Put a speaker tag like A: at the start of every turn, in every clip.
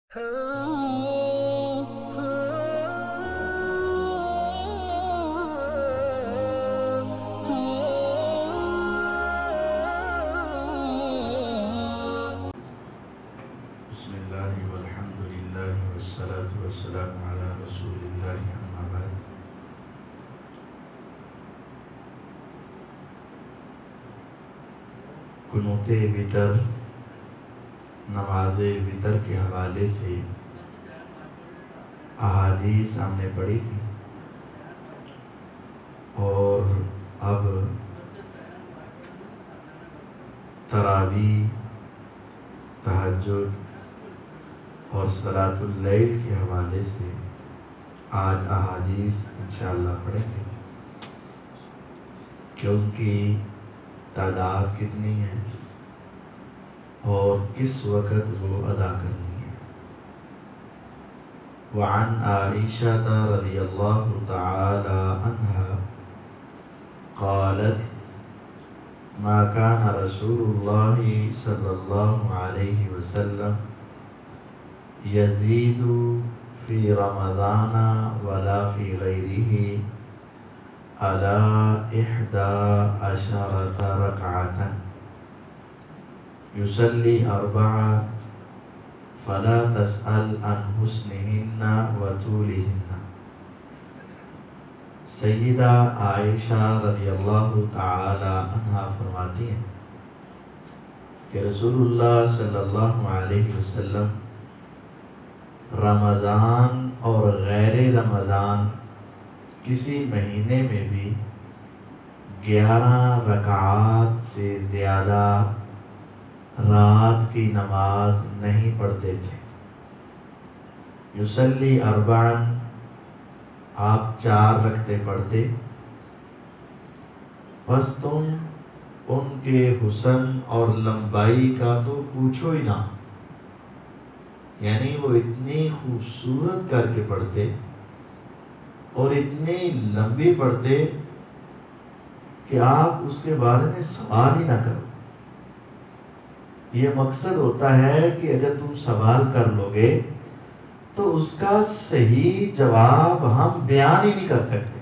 A: بسم اللہ والحمد للہ والصلاة والسلام علی رسول اللہ اما بعد۔ قنوت وتر، نماز وتر کے حوالے سے احادیث ہم نے پڑھی تھی، اور اب تراویح، تہجد اور صلاۃ اللیل کے حوالے سے آج احادیث انشاءاللہ پڑھیں گے کہ ان کی تعداد کتنی ہے اور کس وقت وہ ادا کرنی ہے۔ وعن عائشہ رضی اللہ تعالی عنہا قالت ما كان رسول اللہ صلی اللہ علیہ وسلم يزيد في رمضان ولا في غيره على 11 ركعة يصلي 4 فلا تسأل عن حسنهن وطولهن۔ سیدہ عائشہ رضی اللہ تعالی عنہا فرماتی ہیں کہ رسول اللہ صلی اللہ علیہ وسلم رمضان اور غیر رمضان کسی مہینے میں بھی 11 رکعات سے زیادہ رات کی نماز نہیں پڑھتے تھے۔ یصلی 4، آپ 4 رکعتیں پڑھتے، بس تم ان کے حسن اور لمبائی کا تو پوچھو ہی نہ، یعنی وہ اتنی خوبصورت کر کے پڑھتے اور اتنی لمبی پڑھتے کہ آپ اس کے بارے میں سوال ہی نہ کرو۔ یہ مقصد ہوتا ہے کہ اگر تم سوال کر لو گے تو اس کا صحیح جواب ہم بیان ہی نہیں کر سکتے۔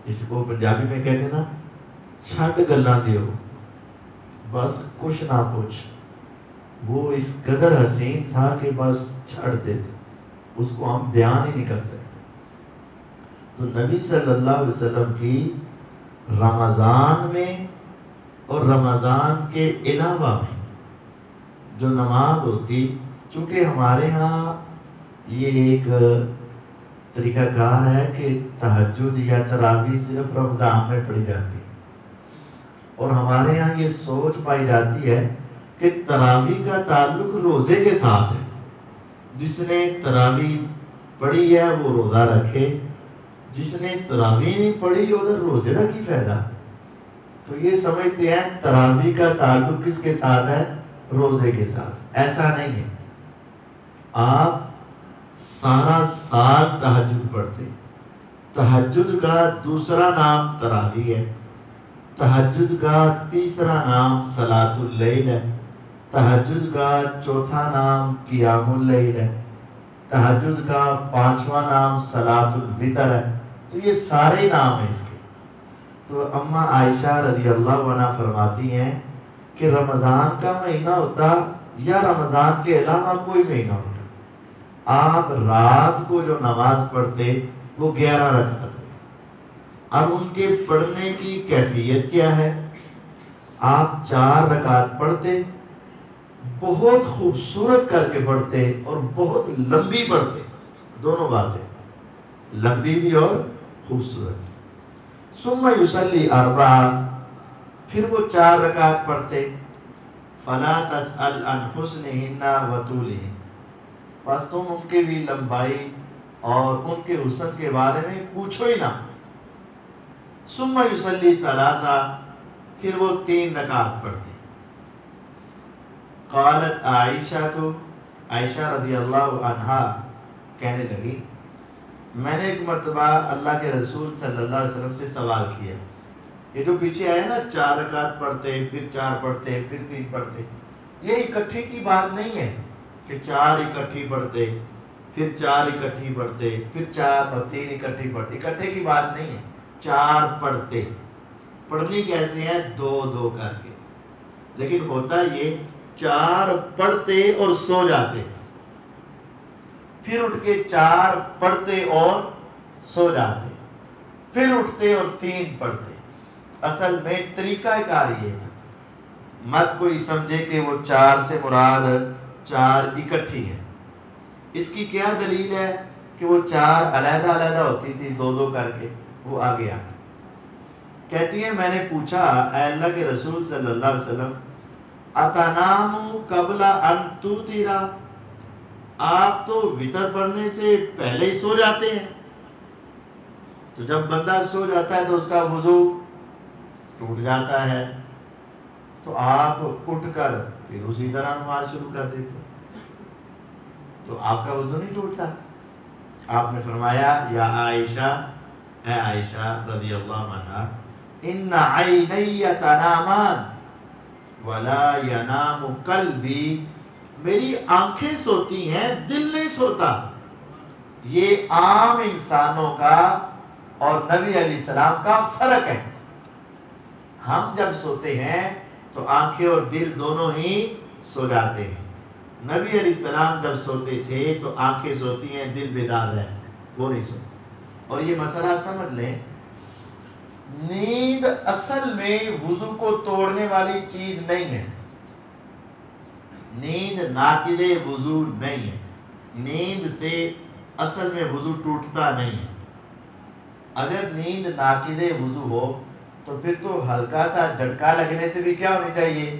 A: اس کو پنجابی میں کہتے ہیں نا، چھڈ گلاں دیو، بس کچھ نہ پوچھ۔ وہ اس قدر حسین تھا کہ بس چھڑ دیتے، اس کو ہم بیان ہی نہیں کر سکتے۔ تو نبی صلی اللہ علیہ وسلم کی رمضان میں اور رمضان کے علاوہ میں جو نماز ہوتی، چونکہ ہمارے ہاں یہ ایک طریقہ کار ہے کہ تہجد یا تراویح صرف رمضان میں پڑھی جاتی ہے، اور ہمارے ہاں یہ سوچ پائی جاتی ہے کہ تراویح کا تعلق روزے کے ساتھ ہے، جس نے تراویح پڑھی ہے وہ روزہ رکھے، جس نے تراویح نہیں پڑھی ادھر روزے کا کی فائدہ۔ تو یہ سمجھتے ہیں تراویح کا تعلق کس کے ساتھ ہے؟ روزے کے ساتھ۔ ایسا نہیں ہے، آپ سارا سال تہجد پڑھتے۔ تہجد کا دوسرا نام تراویح ہے، تہجد کا تیسرا نام صلاۃ اللیل ہے، تہجد کا چوتھا نام قیام اللیل ہے، تہجد کا 5واں نام صلاۃ الوتر ہے۔ تو یہ سارے نام ہیں اس کے۔ تو اماں عائشہ رضی اللہ عنہ فرماتی ہیں کہ رمضان کا مہینہ ہوتا یا رمضان کے علاوہ کوئی مہینہ ہوتا، آپ رات کو جو نماز پڑھتے وہ 11 رکعت ہوتی۔ اب ان کے پڑھنے کی کیفیت کیا ہے؟ آپ 4 رکعت پڑھتے، بہت خوبصورت کر کے پڑھتے اور بہت لمبی پڑھتے، دونوں باتیں، لمبی بھی اور خوبصورت۔ ثم یصلی 4، پھر وہ 4 رکعت پڑھتے، فلا تسأل عن حسنہن وطولہن، پس تم ان کے بھی لمبائی اور ان کے حسن کے بارے میں پوچھو ہی نہ۔ ثم یصلی 3، پھر وہ 3 رکعت پڑھتے۔ قالت عائشہ، تو عائشہ رضی اللہ عنہا کہنے لگی، میں نے ایک مرتبہ اللہ کے رسول صلی اللہ علیہ وسلم سے سوال کیا، یہ جو پیچھے آئے نا 4 رکعت پڑھتے، پھر 4 پڑھتے، پھر 3 پڑھتے، یہ اکٹھے کی بات نہیں ہے کہ 4 اکٹھی پڑھتے، پھر 4 اکٹھی پڑھتے، پھر 4 اور 3 اکٹھی پڑھتے. اکٹھے کی بات نہیں ہے، 4 پڑھتے. پڑھنی کیسے ہے؟ 2 کر کے. لیکن ہوتا یہ 4 پڑھتے اور سو جاتے، پھر اٹھ کے 4 پڑھتے اور سو جاتے، پھر اٹھتے اور 3 پڑھتے. اصل میں طریقہ کار یہ تھا. مت کوئی سمجھے کہ وہ 4 سے مراد 4 اکٹھی ہے. اس کی کیا دلیل ہے کہ وہ 4 علیحدہ علیحدہ ہوتی تھی 2 کر کے. وہ آگے آتی کہتی ہے میں نے پوچھا اے اللہ کے رسول صلی اللہ علیہ وسلم اتنام قبل ان توترا، آپ تو وطر پڑھنے سے پہلے ہی سو جاتے ہیں. تو جب بندہ سو جاتا ہے تو اس کا وضو ٹوٹ جاتا ہے، تو آپ اٹھ کر پھر اسی طرح نماز شروع کر دیتے، تو آپ کا وضو نہیں ٹوٹتا. آپ نے فرمایا یا عائشہ، اے عائشہ رضی اللہ عنہا، ان عینی تنامان ولا ینام قلبی، میری آنکھیں سوتی ہیں دل نہیں سوتا. یہ عام انسانوں کا اور نبی علیہ السلام کا فرق ہے. ہم جب سوتے ہیں تو آنکھیں اور دل دونوں ہی سو جاتے ہیں. نبی علیہ السلام جب سوتے تھے تو آنکھیں سوتی ہیں، دل بیدار رہتا ہے، وہ نہیں سوتے. اور یہ مسئلہ سمجھ لیں، نیند اصل میں وضو کو توڑنے والی چیز نہیں ہے. نیند ناقض وضو نہیں ہے. نیند سے اصل میں وضو ٹوٹتا نہیں ہے. اگر نیند ناقض وضو ہو تو پھر تو ہلکا سا جھٹکا لگنے سے بھی کیا ہونی چاہیے؟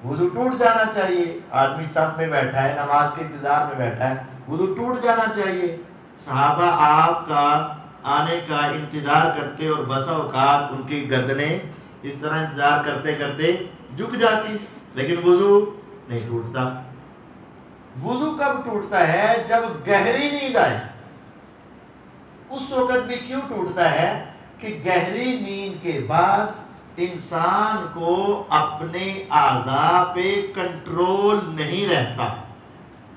A: وضو ٹوٹ جانا چاہیے. آدمی صف میں بیٹھا ہے، نماز کے انتظار میں بیٹھا ہے، وضو ٹوٹ جانا چاہیے. صحابہ آپ کا آنے کا انتظار کرتے اور بسا اوقات ان کی گردنیں اس طرح انتظار کرتے کرتے جھک جاتی، لیکن وضو نہیں ٹوٹتا. وضو کب ٹوٹتا ہے؟ جب گہری نیند آئے. اس وقت بھی کیوں ٹوٹتا ہے کہ گہری نیند کے بعد انسان کو اپنے اعضاء پہ کنٹرول نہیں رہتا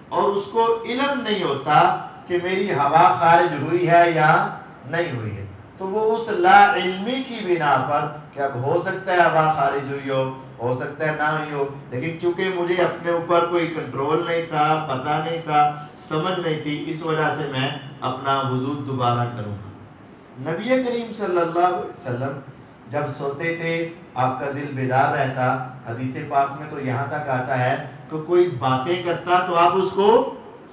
A: اور اس کو علم نہیں ہوتا کہ میری ہوا خارج ہوئی ہے یا نہیں ہوئی ہے. تو وہ اس لا علمی کی بنا پر کہ اب ہو سکتا ہے ہوا خارج ہوئی ہو سکتا ہے نہ ہوئی ہو، لیکن چونکہ مجھے اپنے اوپر کوئی کنٹرول نہیں تھا، پتہ نہیں تھا، سمجھ نہیں تھی، اس وجہ سے میں اپنا وضو دوبارہ کروں گا. نبی کریم صلی اللہ علیہ وسلم جب سوتے تھے آپ کا دل بیدار رہتا. حدیث پاک میں تو یہاں تک آتا ہے کہ کوئی باتیں کرتا تو آپ اس کو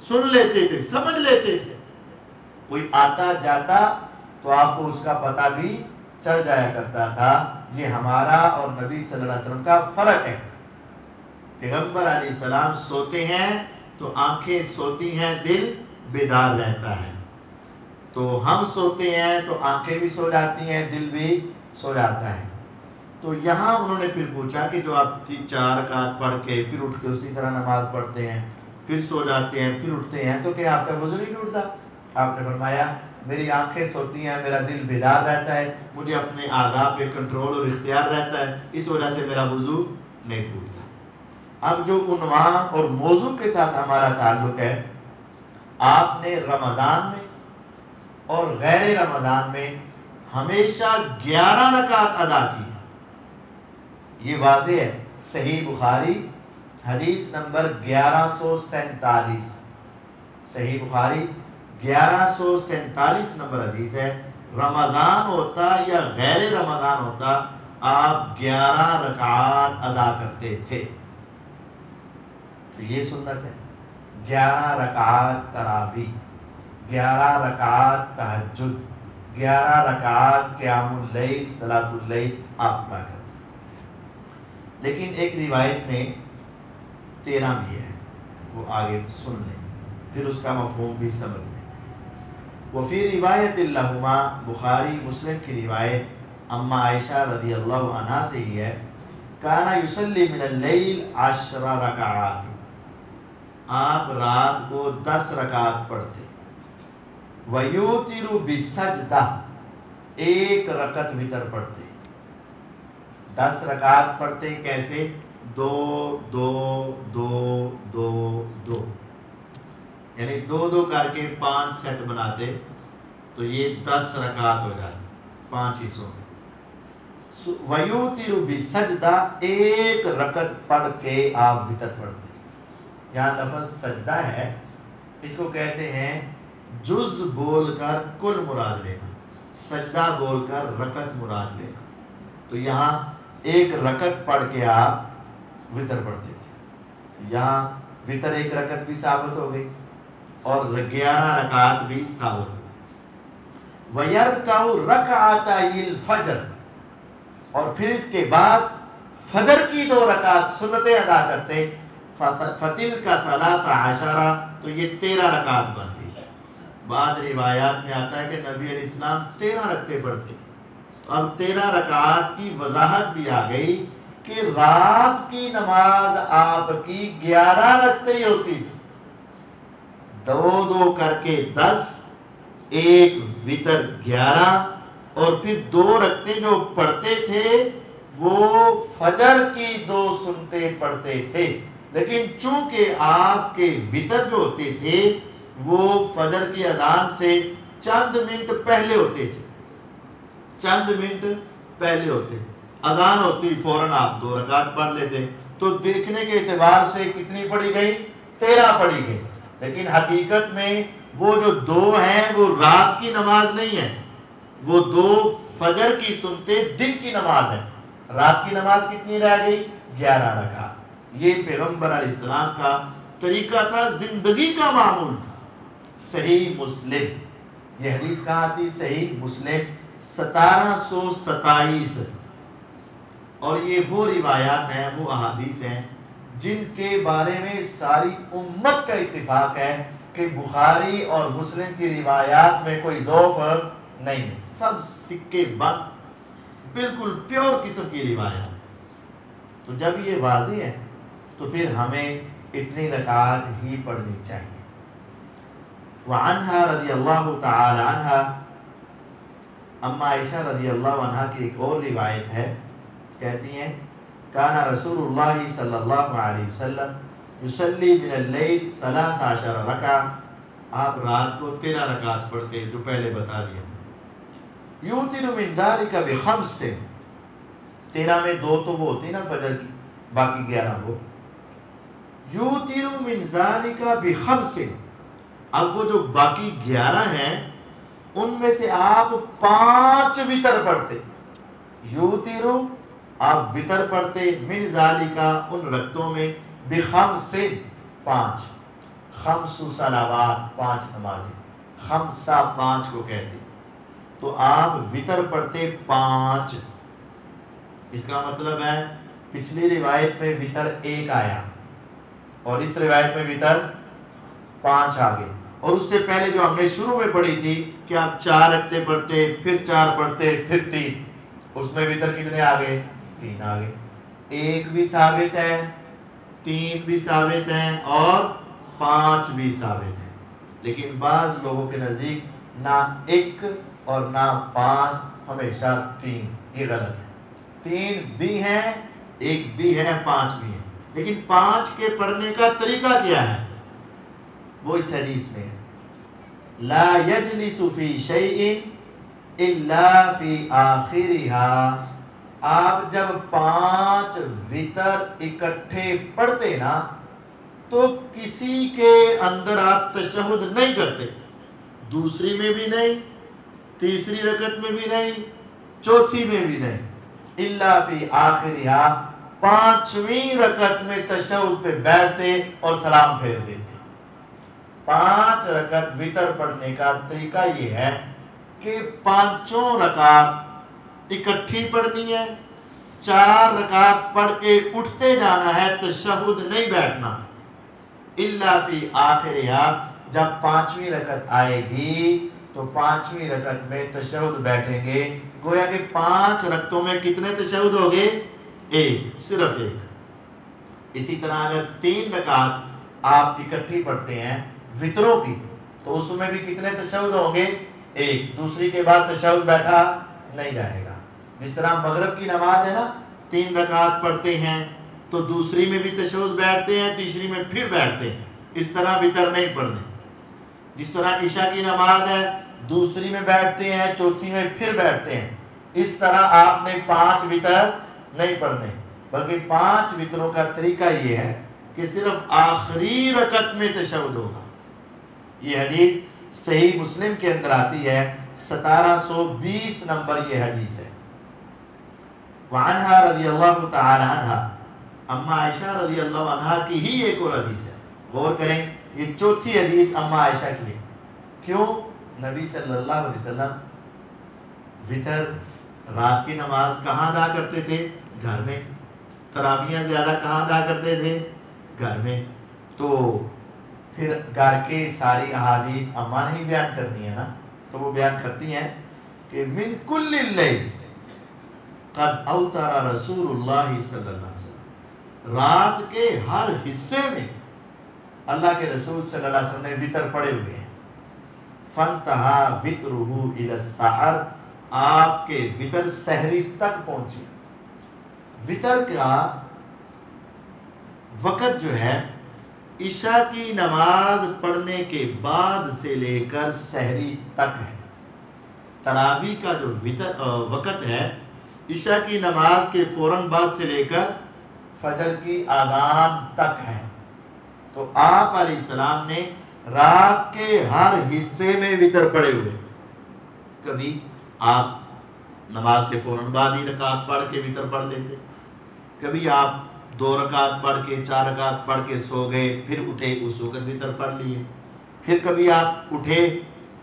A: سن لیتے تھے، سمجھ لیتے تھے. کوئی آتا جاتا تو آپ کو اس کا پتہ بھی چل جایا کرتا تھا. یہ ہمارا اور نبی صلی اللہ علیہ وسلم کا فرق ہے. پیغمبر علیہ السلام سوتے ہیں تو آنکھیں سوتی ہیں، دل بیدار رہتا ہے. تو ہم سوتے ہیں تو آنکھیں بھی سو جاتی ہیں، دل بھی سو جاتا ہے. تو یہاں انہوں نے پھر پوچھا کہ جو آپ 4 رکعت پڑھ کے پھر اٹھ کے اسی طرح نماز پڑھتے ہیں، پھر سو جاتے ہیں، پھر اٹھتے ہیں، تو کیا آپ کا وضو نہیں ٹوٹتا؟ آپ نے فرمایا میری آنکھیں سوتی ہیں، میرا دل بیدار رہتا ہے، مجھے اپنے اعضاء پہ کنٹرول اور اختیار رہتا ہے، اس وجہ سے میرا وضو نہیں ٹوٹتا. اب جو عنوان اور موضوع کے ساتھ ہمارا تعلق ہے، آپ نے رمضان میں اور غیر رمضان میں ہمیشہ 11 رکعت ادا کی. یہ واضح ہے. صحیح بخاری حدیث نمبر 1147، صحیح بخاری 1147 نمبر حدیث ہے. رمضان ہوتا یا غیر رمضان ہوتا آپ 11 رکعات ادا کرتے تھے. تو یہ سنت ہے. 11 رکعات تراویح، 11 رکعات تہجد، 11 رکعات قیام اللیل، صلاۃ اللیل آپ پڑھا کرتے. لیکن ایک روایت میں 13 بھی ہے، وہ آگے سن لیں پھر اس کا مفہوم بھی سمجھ لیں. وفی روایت لہما، بخاری مسلم کی روایت اما عائشہ رضی اللہ عنہا سے ہی ہے، کانا یصلی من اللیل 10 رکعات، آپ رات کو 10 رکعت پڑھتے. ویوتر بسجدہ، 1 رکعت وتر پڑھتے. 10 رکعت پڑھتے کیسے؟ دو دو دو دو دو، یعنی دو دو کر کے 5 سیٹ بناتے تو یہ 10 رکعت ہو جاتی 5 حصوں میں۔ وَيُوتِرُ بِسَجْدَہ، ایک رکعت پڑھ کے آپ وطر پڑھتے۔ یہاں لفظ سجدہ ہے، اس کو کہتے ہیں جز بول کر کل مراد لینا، سجدہ بول کر رکعت مراد لینا۔ تو یہاں ایک رکعت پڑھ کے آپ وطر پڑھتے تھے، تو یہاں وطر ایک رکعت بھی ثابت ہو گئی اور 11 رکعت بھی ثابت ہو گئی۔ وَيَرْكَعُ رَكْعَتَيِ الْفَجْرِ، اور پھر اس کے بعد فجر کی 2 رکعت سنتیں ادا کرتے، فَتِلْكَ 13، تو یہ 13 رکعت بن گئی۔ بعض روایات میں آتا ہے کہ نبی علیہ السلام 13 رکعتیں پڑھتے تھے، تو اب 13 رکعت کی وضاحت بھی آ گئی کہ رات کی نماز آپ کی 11 رکعتیں ہی ہوتی تھی، 2 2 کر کے 10، ایک وطر 11، اور پھر 2 رکعتیں جو پڑھتے تھے وہ فجر کی 2 سنتیں پڑھتے تھے، لیکن چونکہ آپ کے وطر جو ہوتے تھے وہ فجر کی اذان سے چند منٹ پہلے ہوتے تھے، چند منٹ پہلے ہوتے، اذان ہوتی فوراً آپ 2 رکعت پڑھ لیتے، تو دیکھنے کے اعتبار سے کتنی پڑھی گئی؟ 13 پڑھی گئی، لیکن حقیقت میں وہ جو 2 ہیں وہ رات کی نماز نہیں ہے، وہ 2 فجر کی سنتے دن کی نماز ہے۔ رات کی نماز کتنی رہ گئی؟ 11 رکعت۔ یہ پیغمبر علیہ السلام کا طریقہ تھا، زندگی کا معمول تھا۔ صحیح مسلم، یہ حدیث کہاں آتی؟ صحیح مسلم 1727، اور یہ وہ روایات ہیں، وہ احادیث ہیں جن کے بارے میں ساری امت کا اتفاق ہے کہ بخاری اور مسلم کی روایات میں کوئی ضعف نہیں ہے، سب سکے بند، بالکل پیور قسم کی روایات۔ تو جب یہ واضح ہے تو پھر ہمیں اتنی رکعات ہی پڑھنی چاہیے۔ وعنہا رضی اللہ تعالی عنہا، اما عائشہ رضی اللہ عنہا کی ایک اور روایت ہے، کہتی ہیں کان رسول اللہ صلی اللہ علیہ وسلم یصلی من اللیل 13 رکعہ، آپ رات کو 13 رکعت پڑھتے جو پہلے بتا دیا۔ یوتر من ذلک ب5، 13 میں 2 تو وہ ہوتی نا فجر کی، باقی 11 وہ۔ یوتر من ذلک ب5، اب وہ جو باقی 11 ہیں ان میں سے آپ 5 وطر پڑھتے۔ یوتر، آپ وطر پڑھتے، من ذالکہ ان رکعتوں میں، ب5، 5، 5 صلوات، 5 نمازیں، 5 کو کہتے، تو آپ وطر پڑھتے 5۔ اس کا مطلب ہے پچھلی روایت میں وطر 1 آیا اور اس روایت میں وطر 5 آ گئے، اور اس سے پہلے جو ہم نے شروع میں پڑھی تھی کہ آپ 4 رکعتیں پڑھتے، پھر 4 پڑھتے، پھر 3، اس میں وطر کتنے آ گئے؟ 3 آ گئے۔ 1 بھی ثابت ہے، 3 بھی ثابت ہیں، اور 5 بھی ثابت ہیں، لیکن بعض لوگوں کے نزدیک نہ 1 اور نہ 5، ہمیشہ 3، یہ غلط ہے۔ 3 بھی ہیں، 1 بھی ہے، 5 بھی ہیں، لیکن 5 کے پڑھنے کا طریقہ کیا ہے؟ وہ اس حدیث میں ہے، لا یجلس فی شیء الا فی آخرها، آپ جب 5 وطر اکٹھے پڑھتے نا تو کسی کے اندر آپ تشہد نہیں کرتے، دوسری میں بھی نہیں، تیسری رکعت میں بھی نہیں، چوتھی میں بھی نہیں، الا فی آخرها، 5ویں رکعت میں تشہد پہ بیٹھتے اور سلام پھیر دیتے۔ 5 رکعت وطر پڑھنے کا طریقہ یہ ہے کہ 5 رکعت اکٹھی پڑھنی ہے، 4 رکعت پڑھ کے اٹھتے جانا ہے، تشہد نہیں بیٹھنا، الا فی آخرها، جب 5ویں رکعت آئے گی تو 5ویں رکعت میں تشہد بیٹھیں گے، گویا کہ 5 رکعتوں میں کتنے تشہد ہو گئے؟ 1، صرف 1۔ اسی طرح اگر 3 رکعت آپ اکٹھی پڑھتے ہیں وطروں کی تو اس میں بھی کتنے تشہد ہوں گے؟ 1، دوسری کے بعد تشہد بیٹھا نہیں جائے گا۔ جس طرح مغرب کی نماز ہے نا، 3 رکعت پڑھتے ہیں، تو دوسری میں بھی تشہد بیٹھتے ہیں، تیسری میں پھر بیٹھتے ہیں. اس طرح وطر نہیں پڑھنے. جس طرح عشاء کی نماز ہے، دوسری میں بیٹھتے ہیں، چوتھی میں پھر بیٹھتے ہیں، اس طرح آپ نے 5 وطر نہیں پڑھنے، بلکہ 5 وطروں کا طریقہ یہ ہے کہ صرف آخری رکعت میں تشہد ہوگا. یہ حدیث صحیح مسلم کے اندر آتی ہے، 1720 نمبر یہ حدیث ہے. وعنہا رضی اللہ تعالی عنہ، اما عائشہ رضی اللہ عنہ کی ہی ایک اور حدیث ہے. غور کریں، یہ چوتھی حدیث اما عائشہ کی ہے. کیوں؟ نبی صلی اللہ علیہ وسلم وطر رات کی نماز کہاں ادا کرتے تھے؟ گھر میں. تراویحیں زیادہ کہاں ادا کرتے تھے؟ گھر میں. تو پھر گھر کے ساری احادیث اما نے ہی بیان کر دی ہیں نا، تو وہ بیان کرتی ہیں کہ من کل اللیل قد اوتر رسول اللہ صلی اللہ علیہ وسلم، رات کے ہر حصے میں اللہ کے رسول صلی اللہ علیہ وسلم نے وطر پڑے ہوئے ہیں. فانتہا وطرہ الی السحر، آپ کے وطر سحری تک پہنچے. وطر کا وقت جو ہے عشاء کی نماز پڑھنے کے بعد سے لے کر سحری تک ہے. تراویح کا جو وقت ہے عشاء کی نماز کے فوراً بعد سے لے کر فجر کی اذان تک ہے. تو آپ علیہ السلام نے رات کے ہر حصے میں وطر پڑے ہوئے. کبھی آپ نماز کے فوراً بعد ہی رکعت پڑھ کے وطر پڑھ لیتے، کبھی آپ 2 رکعت پڑھ کے 4 رکعت پڑھ کے سو گئے، پھر اٹھے اس وقت وطر پڑھ لیے. پھر کبھی آپ اٹھے،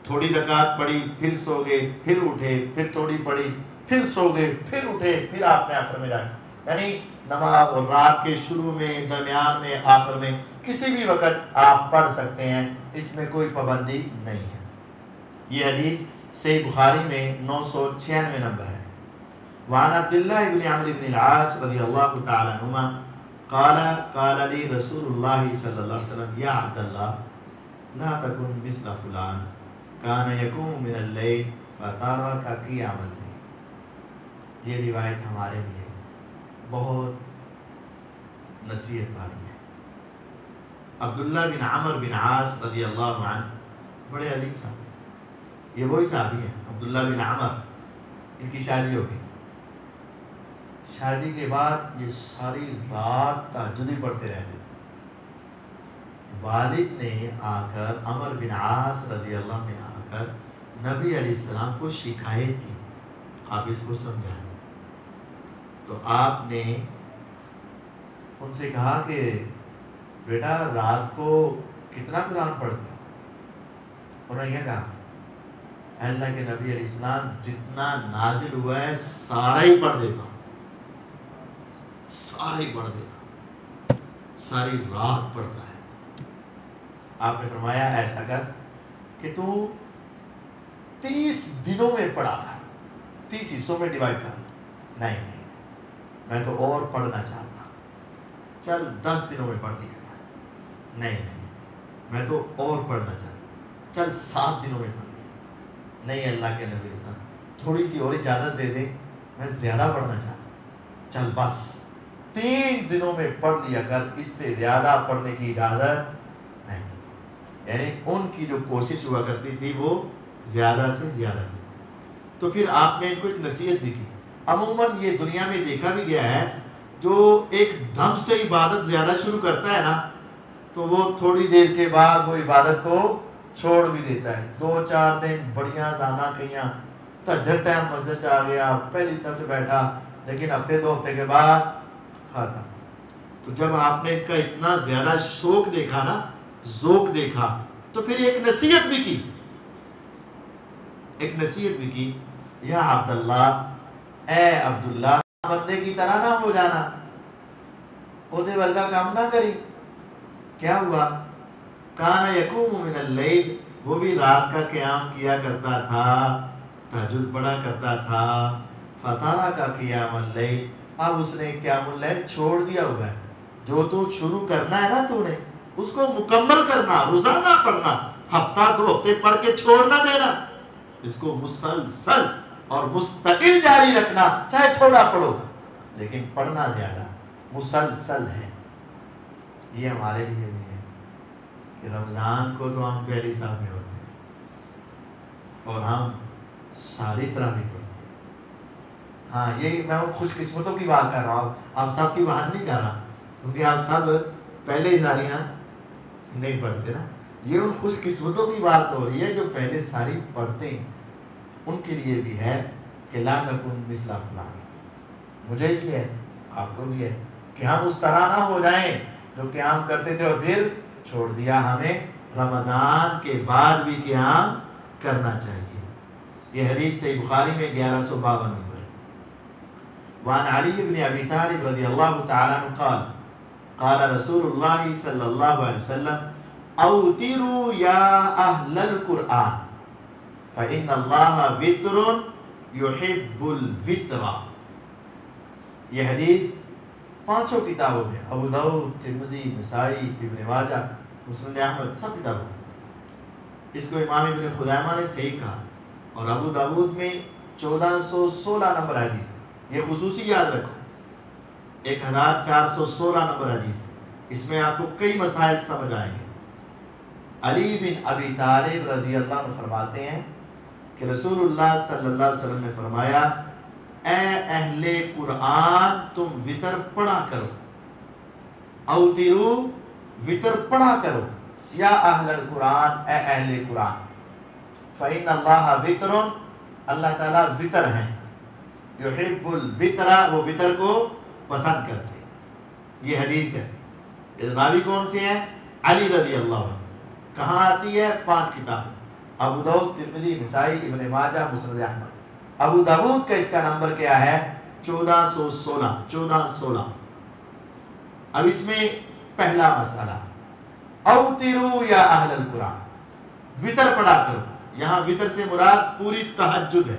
A: تھوڑی رکعت پڑھی، پھر سو گئے، پھر اٹھے، پھر تھوڑی پڑھی، پھر سو گئے، پھر اٹھے، پھر آپ نے آخر میں جا کے، یعنی نماز رات کے شروع میں، درمیان میں، آخر میں کسی بھی وقت آپ پڑھ سکتے ہیں، اس میں کوئی پابندی نہیں ہے. یہ حدیث صحیح بخاری میں 996 نمبر ہے. وعن عبداللہ بن عمرو بن العاص رضی اللہ تعالی عنہما قال قال لی رسول اللہ صلی اللہ علیہ وسلم یا عبداللہ لا تکن مثل فلان کان یقوم من اللیل فتارک قیام اللیل. یہ روایت ہمارے لیے بہت نصیحت والی ہے. عبداللہ بن عمرو بن عاص رضی اللہ عنہ بڑے عظیم صاحب ہیں. یہ وہی صحابی ہیں عبداللہ بن عمر. ان کی شادی ہو گئی. شادی کے بعد یہ ساری رات تہجد ہی پڑھتے رہتے تھے. والد نے آ کر، عمر بن عاص رضی اللہ عنہ نے آ کر نبی علیہ السلام کو شکایت کی، آپ اس کو سمجھائیں. تو آپ نے ان سے کہا کہ بیٹا رات کو کتنا قرآن پڑھتے ہو؟ انہوں نے کیا کہا؟ اللہ کے نبی علیہ السلام جتنا نازل ہوا ہے سارا ہی پڑھ دیتا ہوں، سارا ہی پڑھ دیتا ہوں، ساری رات پڑھتا ہے. آپ نے فرمایا ایسا کر کہ تو 30 دنوں میں پڑھا کر، 30 حصوں میں ڈیوائڈ کر. نہیں نہیں، میں تو اور پڑھنا چاہتا ہوں. چل 10 دنوں میں پڑھ لیا. نہیں نہیں، میں تو اور پڑھنا چاہتا ہوں. چل 7 دنوں میں پڑھ لیا. نہیں اللہ کے نبی اسلام تھوڑی سی اور اجازت دے دیں، میں زیادہ پڑھنا چاہتا ہوں. چل بس 3 دنوں میں پڑھ لیا کر، اس سے زیادہ پڑھنے کی اجازت نہیں. یعنی ان کی جو کوشش ہوا کرتی تھی وہ زیادہ سے زیادہ کی. تو پھر آپ نے ان کو ایک نصیحت بھی کی. عموماً یہ دنیا میں دیکھا بھی گیا ہے، جو ایک دم سے عبادت زیادہ شروع کرتا ہے نا، تو وہ تھوڑی دیر کے بعد وہ عبادت کو چھوڑ بھی دیتا ہے. 2-4 دن بڑیاں زانا کہیاں، تہجد ٹائم مسجد آ گیا، پہلی صف سے بیٹھا، لیکن ہفتے 2 ہفتے کے بعد کھاتا. تو جب آپ نے ان کا اتنا زیادہ شوق دیکھا نا، ذوق دیکھا، تو پھر ایک نصیحت بھی کی. یا عبداللہ، اے عبداللہ، بندے کی طرح نہ ہو جانا، عہدے ورگا کام نہ کری. کیا ہوا؟ کانا یقوم من اللیل، وہ بھی رات کا قیام کیا کرتا تھا، تہجد پڑھا کرتا تھا. فتارا کا قیام اللیل، اب اس نے قیام اللیل چھوڑ دیا ہوا ہے. جو تو شروع کرنا ہے نا، تو نے اس کو مکمل کرنا، روزانہ پڑھنا، ہفتہ 2 ہفتے پڑھ کے چھوڑنا دینا. اس کو مسلسل اور مستقل جاری رکھنا، چاہے تھوڑا پڑھو لیکن پڑھنا زیادہ. مسلسل ہے. یہ ہمارے لیے بھی ہے کہ رمضان کو تو ہم پہلی صاحب میں ہوتے ہیں اور ہم ساری طرح بھی پڑھتے ہیں. ہاں یہ میں ان خوش قسمتوں کی بات کر رہا ہوں, آپ سب کی بات نہیں کر رہا, کیونکہ آپ سب پہلے ہی ساریاں نہیں پڑھتے نا. یہ ان خوش قسمتوں کی بات ہو رہی ہے جو پہلے ساری پڑھتے ہیں. ان کے لیے بھی ہے کہ لا تکن مثل فلان, مجھے بھی ہے, آپ کو بھی ہے, کہ ہم اس طرح نہ ہو جائیں جو قیام کرتے تھے اور پھر چھوڑ دیا. ہمیں رمضان کے بعد بھی قیام کرنا چاہیے. یہ حدیث صحیح بخاری میں 1152 نمبر ہے. وعن علی بن ابی طالب رضی اللہ تعالی عنہ قال قال رسول اللہ صلی اللہ علیہ وسلم اوتروا یا اہل القرآن فإن اللہ وتر یحب الوتر. یہ حدیث 5 کتابوں میں, ابو داؤد, ترمذی, نسائی, ابن ماجہ, مسند احمد, سب کتابوں میں. اس کو امام ابن خزیمہ نے صحیح کہا اور ابو داؤد میں 1416 نمبر حدیث ہے. یہ خصوصی یاد رکھو, 1416 نمبر حدیث ہے. اس میں آپ کو کئی مسائل سمجھ آئیں گے. علی بن ابی طالب رضی اللہ عنہ فرماتے ہیں کہ رسول اللہ صلی اللہ علیہ وسلم نے فرمایا اے اہل قرآن تم وتر پڑھا کرو. اوترو, وتر پڑھا کرو. یا اہل القرآن, اے اہل قرآن. فإن اللہ وتر, اللہ تعالیٰ وتر ہیں. یحب الوتر, وہ وتر کو پسند کرتے ہیں. یہ حدیث ہے. راوی کون سے ہیں؟ علی رضی اللہ عنہ. کہاں آتی ہے؟ 5 کتاب, ابو داؤد, ترمذی, نسائی, ابن ماجہ, مسند احمد. ابو داؤد کا اس کا نمبر کیا ہے؟ 1416. اب اس میں پہلا مسئلہ, اوتروا یا اہل القرآن, وتر پڑھا کرو. یہاں وتر سے مراد پوری تہجد ہے,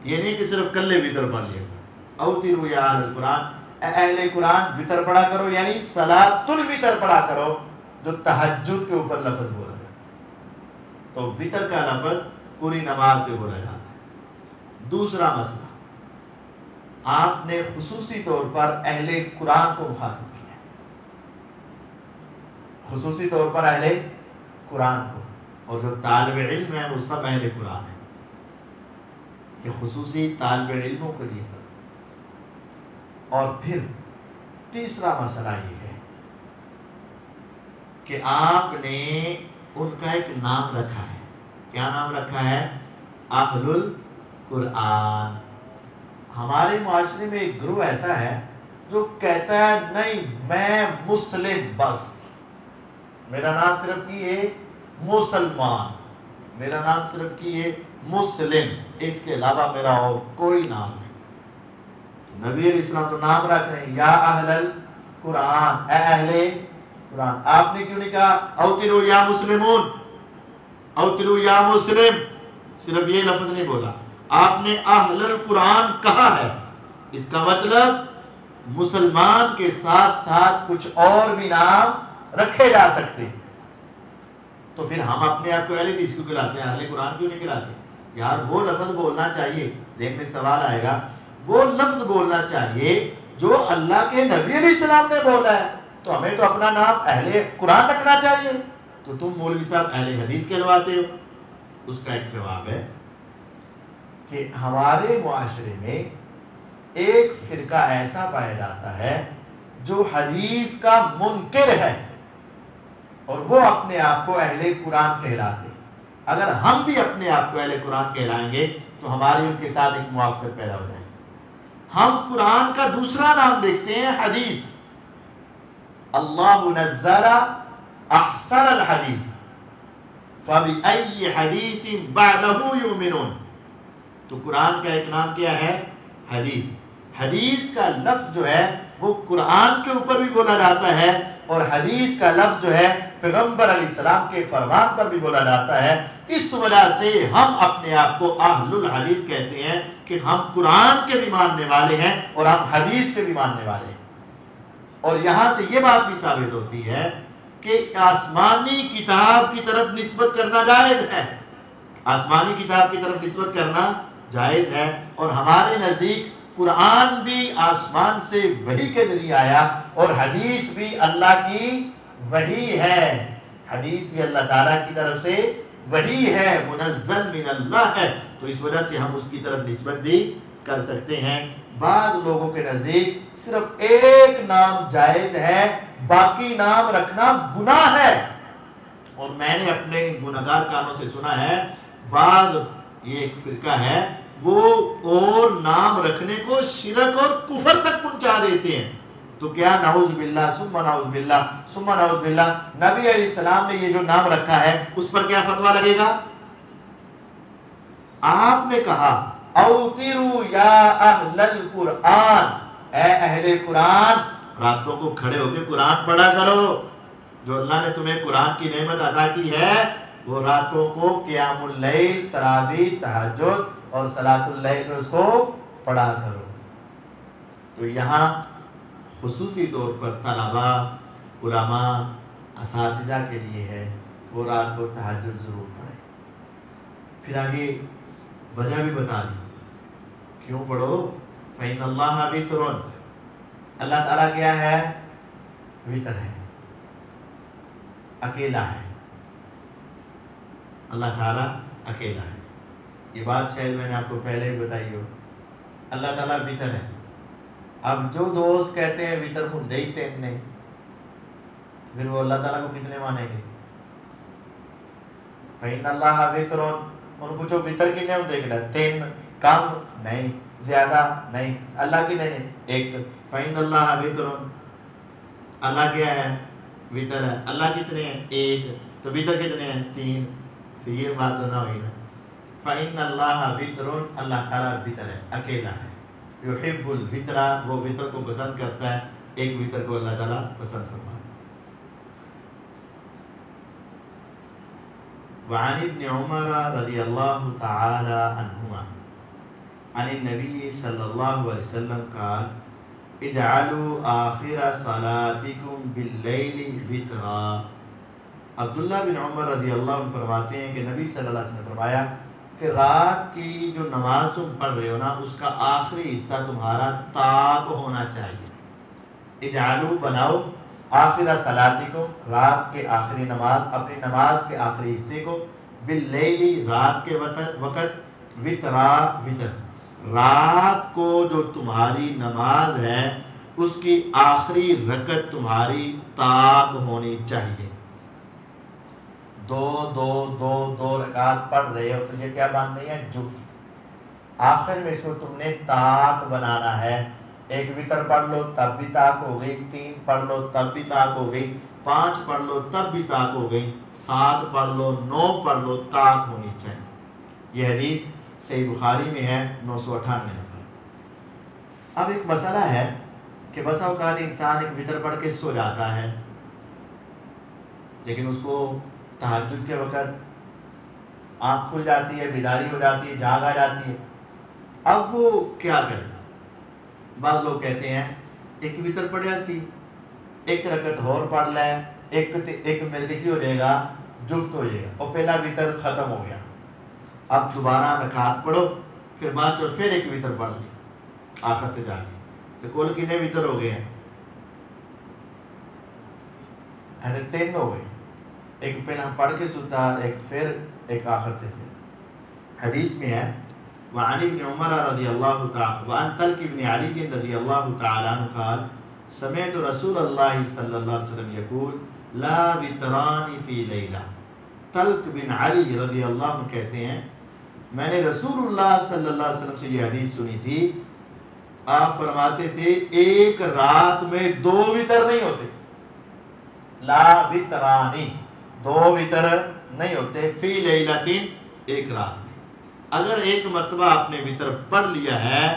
A: یہ نہیں کہ صرف کلے وتر پڑھ لیا. اوتروا یا اہل القرآن, اے اہل قرآن وتر پڑھا کرو, یعنی صلاۃ الوتر پڑھا کرو جو تہجد کے اوپر لفظ بولا جاتا ہے. تو وتر کا لفظ پوری نماز پہ بولا جاتا ہے. دوسرا مسئلہ, آپ نے خصوصی طور پر اہل قرآن کو مخاطب کیا ہے, خصوصی طور پر اہل قرآن کو, اور جو طالب علم ہے وہ سب اہل قرآن ہے. یہ خصوصی طالب علموں کے لیے فرق. اور پھر تیسرا مسئلہ یہ ہے کہ آپ نے ان کا ایک نام رکھا ہے. کیا نام رکھا ہے؟ اہل القرآن. ہمارے معاشرے میں ایک گروہ ایسا ہے جو کہتا ہے نہیں میں مسلم, بس میرا نام صرف کیے مسلمان, میرا نام صرف کیے مسلم, اس کے علاوہ میرا اور کوئی نام نہیں. نبی علیہ السلام تو نام رکھ رہے ہیں یا اہل القرآن, اے اہل قرآن. آپ نے کیوں نہیں کہا اوترو یا مسلمون, اوترو یا مسلم, صرف یہ لفظ نہیں بولا, آپ نے اہل القرآن کہا ہے. اس کا مطلب مسلمان کے ساتھ ساتھ کچھ اور بھی نام رکھے جا سکتے. تو پھر ہم اپنے آپ کو اہل حدیث کیوں کہلاتے ہیں, اہل قرآن کیوں نہیں کہلاتے؟ یار وہ لفظ بولنا چاہیے, ذہن میں سوال آئے گا, وہ لفظ بولنا چاہیے جو اللہ کے نبی علیہ السلام نے بولا ہے. تو ہمیں تو اپنا نام اہل قرآن رکھنا چاہیے. تو تم مولوی صاحب اہل حدیث کہلواتے ہو. اس کا ایک جواب ہے کہ ہمارے معاشرے میں ایک فرقہ ایسا پایا جاتا ہے جو حدیث کا منکر ہے اور وہ اپنے آپ کو اہل قرآن کہلاتے ہیں. اگر ہم بھی اپنے آپ کو اہل قرآن کہلائیں گے تو ہماری ان کے ساتھ ایک موافقت پیدا ہو جائے گی. ہم قرآن کا دوسرا نام دیکھتے ہیں حدیث. اللہ نزل احسن الحدیث فبأي حدیث بعدہ یؤمنون. تو قرآن کا ایک نام کیا ہے؟ حدیث. حدیث کا لفظ جو ہے وہ قرآن کے اوپر بھی بولا جاتا ہے اور حدیث کا لفظ جو ہے پیغمبر علیہ السلام کے فرمان پر بھی بولا جاتا ہے. اس وجہ سے ہم اپنے آپ کو اہل الحدیث کہتے ہیں کہ ہم قرآن کے بھی ماننے والے ہیں اور ہم حدیث کے بھی ماننے والے ہیں. اور یہاں سے یہ بات بھی ثابت ہوتی ہے کہ آسمانی کتاب کی طرف نسبت کرنا جائز ہے. آسمانی کتاب کی طرف نسبت کرنا جائز ہے. اور ہمارے نزدیک قرآن بھی آسمان سے وحی کے ذریعے آیا اور حدیث بھی اللہ کی وحی ہے، حدیث بھی اللہ تعالیٰ کی طرف سے وحی ہے، منزل من اللہ ہے، تو اس وجہ سے ہم اس کی طرف نسبت بھی کر سکتے ہیں۔ بعض لوگوں کے نزدیک صرف ایک نام جائز ہے، باقی نام رکھنا گناہ ہے، اور میں نے اپنے گناہگار کانوں سے سنا ہے بعض یہ ایک فرقہ ہے وہ اور نام رکھنے کو شرک اور کفر تک پہنچا دیتے ہیں۔ تو کیا نعوذ باللہ ثم نعوذ باللہ ثم نعوذ باللہ، نبی علیہ السلام نے یہ جو نام رکھا ہے اس پر کیا فتویٰ لگے گا؟ آپ نے کہا اوتروا یا اہل القرآن، اے اہل قرآن راتوں کو کھڑے ہو کے قرآن پڑھا کرو، جو اللہ نے تمہیں قرآن کی نعمت عطا کی ہے وہ راتوں کو قیام اللیل، تراویح، تہجد اور صلاۃ اللیل میں اس کو پڑھا کرو۔ تو یہاں خصوصی طور پر طلباء، علماء، اساتذہ کے لیے ہے وہ رات کو تہجد ضرور پڑھیں۔ پھر آگے وجہ بھی بتا دی کیوں پڑھو، فَإِنَّ اللَّهَ وِتْرٌ، اللہ تعالیٰ کیا ہے؟ وطر ہے، اکیلا ہے، اللہ تعالیٰ اکیلا ہے۔ یہ بات شاید میں نے آپ کو پہلے بھی بتائی ہو، اللہ تعالیٰ وطر ہے۔ اب جو دوست کہتے ہیں وطر ہوں دے تین نہیں، پھر وہ اللہ تعالیٰ کو کتنے مانیں گے؟ فَإِنَّ اللَّهَ وِتْرٌ، ان کو جو وطر کی نہیں دیکھ رہا، تین کم نہیں، زیادہ نہیں، اللہ کی نہیں، ایک۔ فَإِنَّ اللَّهَ وِتْرٌ، اللہ کیا ہے؟ وطر ہے۔ اللہ کتنے ہیں؟ ایک، تو وطر کتنے ہیں؟ تین۔ تو یہ بات تو نہ ہوئی نا۔ فَإِنَّ اللَّهَ وِتْرٌ، اللہ تعالیٰ وطر ہے، اکیلا ہے۔ یحب الوطر، وہ وطر کو پسند کرتا ہے، ایک وطر کو اللہ تعالیٰ پسند فرماتا ہے۔ وعن ابن عمر رضی اللہ تعالی عنہما عن النبی صلی اللہ علیہ وسلم قال اجعلوا آخر صلاتکم باللیل وطرا۔ عبداللہ بن عمر رضی اللہ عنہ فرماتے ہیں کہ نبی صلی اللہ علیہ وسلم نے فرمایا کہ رات کی جو نماز تم پڑھ رہے ہو نا اس کا آخری حصہ تمہارا طاق ہونا چاہیے۔ اجعلوا، بناؤ، آخر صلاتکم، رات کے آخری نماز، اپنی نماز کے آخری حصے کو، باللیل، رات کے وقت، وطرا، وطر، رات کو جو تمہاری نماز ہے اس کی آخری رکعت تمہاری طاق ہونی چاہیے۔ دو رکعت پڑھ رہے ہو تو یہ کیا باندھنی ہے؟ جفت۔ آخر میں اس کو تم نے طاق بنانا ہے۔ ایک وطر پڑھ لو تب بھی طاق ہو گئی، 3 پڑھ لو تب بھی طاق ہو گئی، 5 پڑھ لو تب بھی طاق ہو گئی، 7 پڑھ لو، 9 پڑھ لو، طاق ہونی چاہیے۔ یہ حدیث صحیح بخاری میں ہے 998 نمبر۔ اب ایک مسئلہ ہے کہ بسا اوقات انسان ایک وطر پڑھ کے سو جاتا ہے لیکن اس کو تہجد کے وقت آنکھ کھل جاتی ہے، بیداری ہو جاتی ہے، جاگ آ جاتی ہے، اب وہ کیا کرے؟ بعض لوگ کہتے ہیں ایک وطر پڑھیا سی، ایک رکعت اور پڑھ لے، ایک مل کے کی ہو جائے گا؟ جفت ہو جائے گا، اور پہلا وطر ختم ہو گیا، اب دوبارہ رکعت پڑھو، پھر بعد جو پھر ایک وطر پڑھ لی آخر تے جا کے، تو کل کتنے وطر ہو گئے ہیں؟ 3 ہو گئے، ایک پہلا پڑھ کے ستا، ایک پھر، ایک آخر تے پھر۔ حدیث میں ہے وعن ابن عمر رضی اللہ تعالی وعن طلق ابن علی رضی اللہ تعالی عنہ قال سمعت رسول اللہ صلی اللہ علیہ وسلم یقول لا وطران فی لیلہ۔ طلق بن علی رضی اللہ عنہ کہتے ہیں میں نے رسول اللہ صلی اللہ علیہ وسلم سے یہ حدیث سنی تھی، آپ فرماتے تھے ایک رات میں 2 وطر نہیں ہوتے، لا وطرانی، 2 وطر نہیں ہوتے، فی لیلتین، ایک رات میں۔ اگر ایک مرتبہ آپ نے وطر پڑھ لیا ہے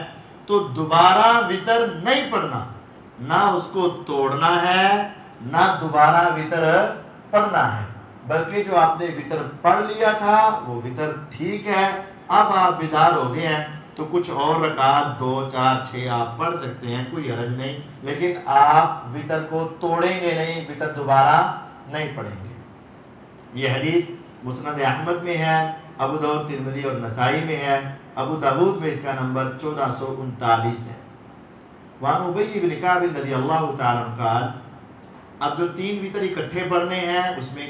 A: تو دوبارہ وطر نہیں پڑھنا، نہ اس کو توڑنا ہے نہ دوبارہ وطر پڑھنا ہے، بلکہ جو آپ نے وطر پڑھ لیا تھا وہ وطر ٹھیک ہے۔ اب آپ بیدار ہو گئے ہیں تو کچھ اور رکعت 2 4 6 آپ پڑھ سکتے ہیں، کوئی حرج نہیں، لیکن آپ وطر کو توڑیں گے نہیں، وطر دوبارہ نہیں پڑھیں گے۔ یہ حدیث مسند احمد میں ہے، ابو داؤد، ترمذی اور نسائی میں ہے، ابو داؤد میں اس کا نمبر 1439 ہے۔ وعن ابی بن کعب رضی اللہ تعالیٰ عنہ قال، اب جو 3 وتر اکٹھے پڑھنے ہیں اس میں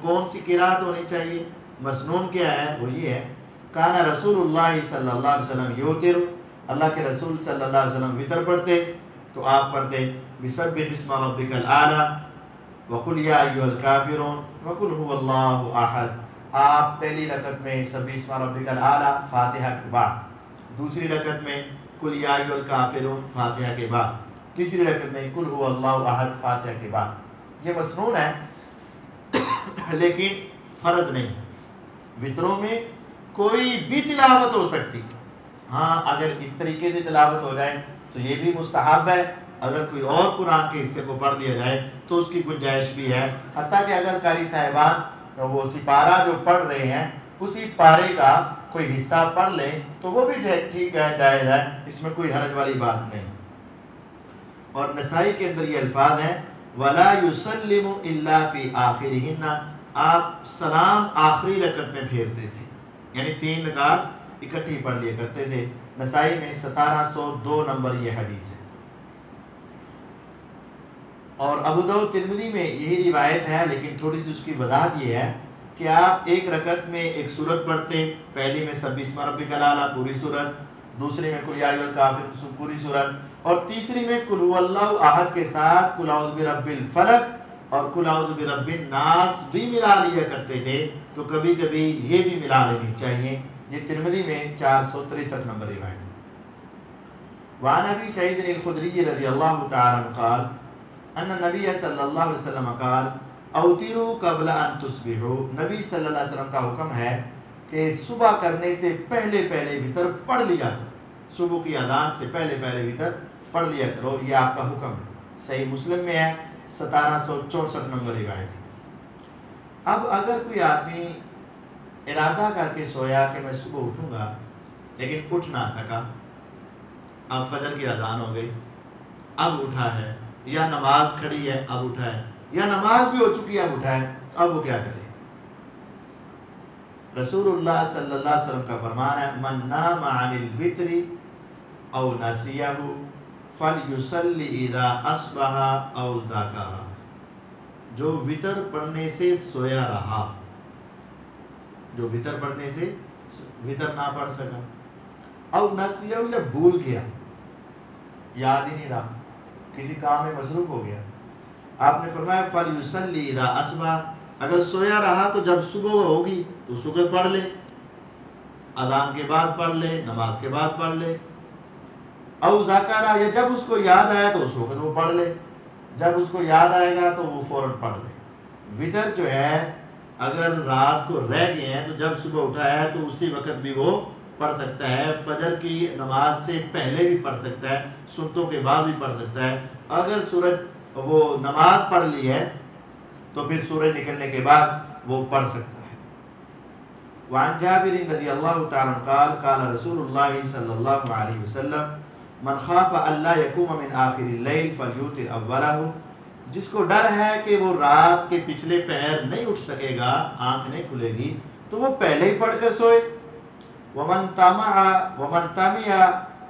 A: کون سی قرات ہونی چاہیے؟ مسنون کیا ہے؟ وہ یہ ہے، کان رسول اللہ صلی اللہ علیہ وسلم یوتر، اللہ کے رسول صلی اللہ علیہ وسلم وتر پڑھتے تو آپ پڑھتے بسبح اسم ربک الاعلی وقل یا ایھا الکافرون وقل هو اللہ احد۔ آپ پہلی رکعت میں سبح اسم ربک الاعلی فاتحہ کے بعد، دوسری رکعت میں قل یا ایھا الکافرون فاتحہ کے بعد، تیسری رکعت میں قل هو اللہ احد فاتحہ کے بعد۔ یہ مسنون ہے لیکن فرض نہیں ہے۔ وتروں میں کوئی بھی تلاوت ہو سکتی، ہاں اگر اس طریقے سے تلاوت ہو جائے تو یہ بھی مستحب ہے، اگر کوئی اور قرآن کے حصے کو پڑھ لیا جائے تو اس کی گنجائش بھی ہے، حتیٰ کہ اگر قاری صاحبان وہ سپارہ جو پڑھ رہے ہیں اسی پارے کا کوئی حصہ پڑھ لیں تو وہ بھی ٹھیک ہے، جائز ہے، اس میں کوئی حرج والی بات نہیں۔ اور نسائی کے اندر یہ الفاظ ہیں وَلَا يُسَلِّمُ إِلَّا فِي آخِرِهِنَّ، آپ سلام آخری رکعت میں پھیرتے تھے، یعنی 3 رکعت اکٹھی پڑھ لیا کرتے تھے۔ نسائی میں 1702 نمبر یہ حدیث ہے۔ اور ابو داؤد ترمذی میں یہی روایت ہے، لیکن تھوڑی سی اس کی وضاحت یہ ہے کہ آپ ایک رکعت میں ایک سورت پڑھتے، پہلی میں سبح اسم ربک الاعلی پوری سورت، دوسری میں قل یا ایھا الکافرون پوری سورت، اور تیسری میں قل هو اللہ احد کے ساتھ قل اعوذ برب الفلق اور قل اعوذ برب الناس بھی ملا لیا کرتے تھے، تو کبھی کبھی یہ بھی ملا لینی چاہیے۔ یہ ترمذی میں 463 نمبر روایت ہے۔ وعن ابی سعید الخدری رضی اللہ تعالی عنہ قال ان النبی صلی اللہ علیہ وسلم قال اوتروا قبل ان تصبحوا، نبی صلی اللہ علیہ وسلم کا حکم ہے کہ صبح کرنے سے پہلے پہلے وتر پڑھ لیا کرو، صبح کی اذان سے پہلے پہلے وتر پڑھ لیا کرو، یہ آپ کا حکم ہے۔ صحیح مسلم میں ہے، 1764 نمبر روایت ہے۔ اب اگر کوئی آدمی ارادہ کر کے سویا کہ میں صبح اٹھوں گا لیکن اٹھ نہ سکا، اب فجر کی اذان ہو گئی، اب اٹھا ہے، یا نماز کھڑی ہے اب اٹھا ہے، یا نماز بھی ہو چکی ہے اب اٹھا ہے، تو اب وہ کیا کرے؟ رسول اللہ صلی اللہ علیہ وسلم کا فرمان ہے من نام عن الوتر او نسیہ فلیصلی اذا اصبح او ذکر، جو وتر پڑھنے سے سویا رہا، جو وتر پڑھنے سے وتر نہ پڑھ سکا، او نسیہ یا بھول گیا، یاد ہی نہیں رہا، کسی کام میں مصروف ہو گیا، آپ نے فرمایا فلیصلی اذا اصبح، اگر سویا رہا تو جب صبح ہوگی تو صبح پڑھ لے، اذان کے بعد پڑھ لے، نماز کے بعد پڑھ لے، او ذکر، یا جب اس کو یاد آیا تو اس وقت وہ پڑھ لے، جب اس کو یاد آئے گا تو وہ فوراً پڑھ لے۔ وتر جو ہے اگر رات کو رہ گئے ہیں تو جب صبح اٹھا ہے تو اسی وقت بھی وہ پڑھ سکتا ہے، فجر کی نماز سے پہلے بھی پڑھ سکتا ہے، سنتوں کے بعد بھی پڑھ سکتا ہے، اگر سورج وہ نماز پڑھ لی ہے تو پھر سورج نکلنے کے بعد وہ پڑھ سکتا ہے۔ وعن جابر رضی اللہ تعالی عنہ قال قال رسول اللہ صلی اللہ علیہ وسلم من خاف اللہ یقوم من آخر اللیل فلیوتر اولہ، جس کو ڈر ہے کہ وہ رات کے پچھلے پہر نہیں اٹھ سکے گا، آنکھ نہیں کھلے گی، تو وہ پہلے ہی پڑھ کر سوئے۔ ومن طمع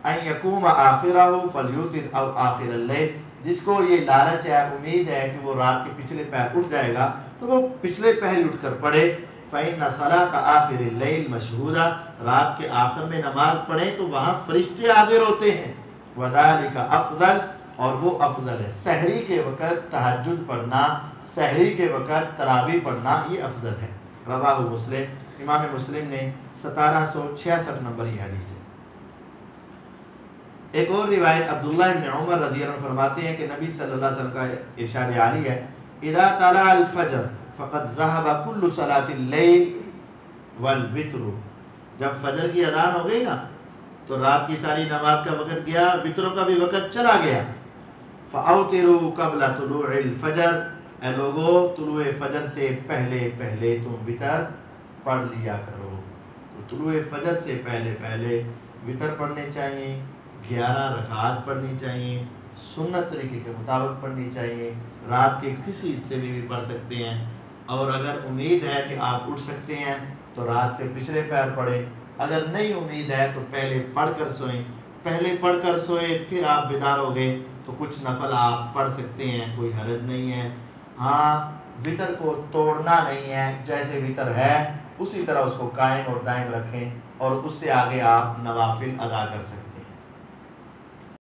A: ان یقوم آخرہ فلیوتر او آخر اللیل، جس کو یہ لالچ ہے، امید ہے کہ وہ رات کے پچھلے پہر اٹھ جائے گا تو وہ پچھلے پہر اٹھ کر پڑھے۔ فإن صلاة آخر اللیل مشہودہ، رات کے آخر میں نماز پڑھیں تو وہاں فرشتے حاضر ہوتے ہیں، وذالک افضل، اور وہ افضل ہے۔ سحری کے وقت تہجد پڑھنا، سحری کے وقت تراویح پڑھنا یہ افضل ہے۔ رواہ مسلم، امام مسلم نے 1766 نمبر یہ حدیث ہے۔ ایک اور روایت عبداللہ ابن عمر رضی اللہ عنہ فرماتے ہیں کہ نبی صلی اللہ علیہ وسلم کا ارشاد عالی ہے اذا طلع الفجر فقد ذهب كل صلاة الليل والوتر، جب فجر کی اذان ہو گئی نا تو رات کی ساری نماز کا وقت گیا، وتروں کا بھی وقت چلا گیا۔ فاوتروا قبل طلوع الفجر، اے لوگو طلوع فجر سے پہلے پہلے تم وتر پڑھ لیا کرو۔ تو طلوع فجر سے پہلے پہلے وتر پڑھنے چاہیے، 11 رکعات پڑھنی چاہیے، سنت طریقے کے مطابق پڑھنی چاہیے، رات کے کسی حصے میں بھی پڑھ سکتے ہیں، اور اگر امید ہے کہ آپ اٹھ سکتے ہیں تو رات کے پچھلے پہر پڑھیں، اگر نہیں امید ہے تو پہلے پڑھ کر سوئیں، پہلے پڑھ کر سوئے پھر آپ بیدار ہو گئے تو کچھ نفل آپ پڑھ سکتے ہیں، کوئی حرج نہیں ہے۔ ہاں وطر کو توڑنا نہیں ہے، جیسے وطر ہے اسی طرح اس کو قائم اور دائم رکھیں اور اس سے آگے آپ نوافل ادا کر سکتے ہیں۔